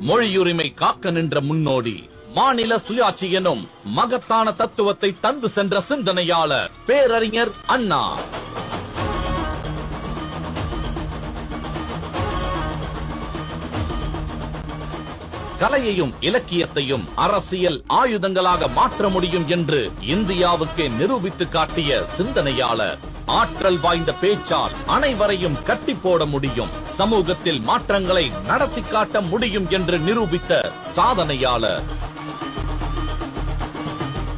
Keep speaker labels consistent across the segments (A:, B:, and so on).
A: மொழியுரிமை காக்க நின்ற முன்னோடி, மாநில சுயாட்சி எனும் மகத்தான தத்துவத்தை தந்து சென்ற சிந்தனையாளர் பேரறிஞர் அண்ணா. கலையையும் இலக்கியத்தையும் அரசியல் ஆயுதங்களாக மாற்ற முடியும் என்று இந்தியாவுக்கே நிரூபித்து காட்டிய சிந்தனையாளர். ஆற்றல் வாய்ந்த பேச்சால் அனைவரையும் கட்டி போட முடியும், சமூகத்தில் மாற்றங்களை நடத்தி காட்ட முடியும் என்று நிரூபித்த சாதனையாளர்.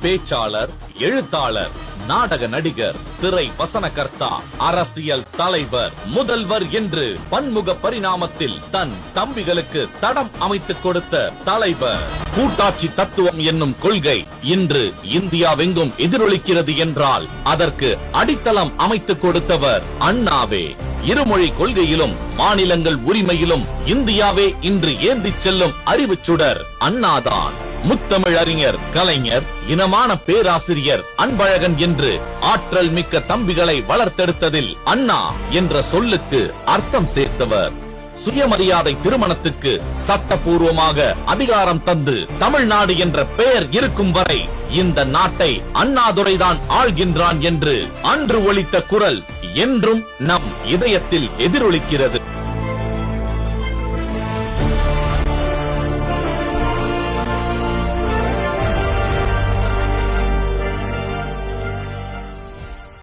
A: பேச்சாளர், எழுத்தாளர், நாடக நடிகர், திரை வசனகர்த்தா, அரசியல் தலைவர், முதல்வர் என்று பன்முக பரிணாமத்தில் தன் தம்பிகளுக்கு தடம் அமைத்துக் கொடுத்த தலைவர். கூட்டாட்சி தத்துவம் என்னும் கொள்கை இன்று இந்தியாவெங்கும் எதிரொலிக்கிறது என்றால் அதற்கு அடித்தளம் அமைத்துக் கொடுத்தவர் அண்ணாவே. இருமொழி கொள்கையிலும் மாநிலங்கள் உரிமையிலும் இந்தியாவே இன்று ஏந்திச் செல்லும் அறிவுச் சுடர் அண்ணாதான். முத்தமிழ் அறிஞர் கலைஞர், இனமான பேராசிரியர் அன்பழகன் என்று ஆற்றல் மிக்க தம்பிகளை வளர்த்தெடுத்ததில் அண்ணா என்ற சொல்லுக்கு அர்த்தம் சேர்த்தவர். சுயமரியாதை திருமணத்துக்கு சட்டபூர்வமாக அதிகாரம் தந்து தமிழ்நாடு என்ற பெயர் இருக்கும் வரை இந்த நாட்டை அண்ணாதுரைதான் ஆள்கின்றான் என்று அன்று ஒலித்த குரல் என்றும் நம் இதயத்தில் எதிரொலிக்கிறது.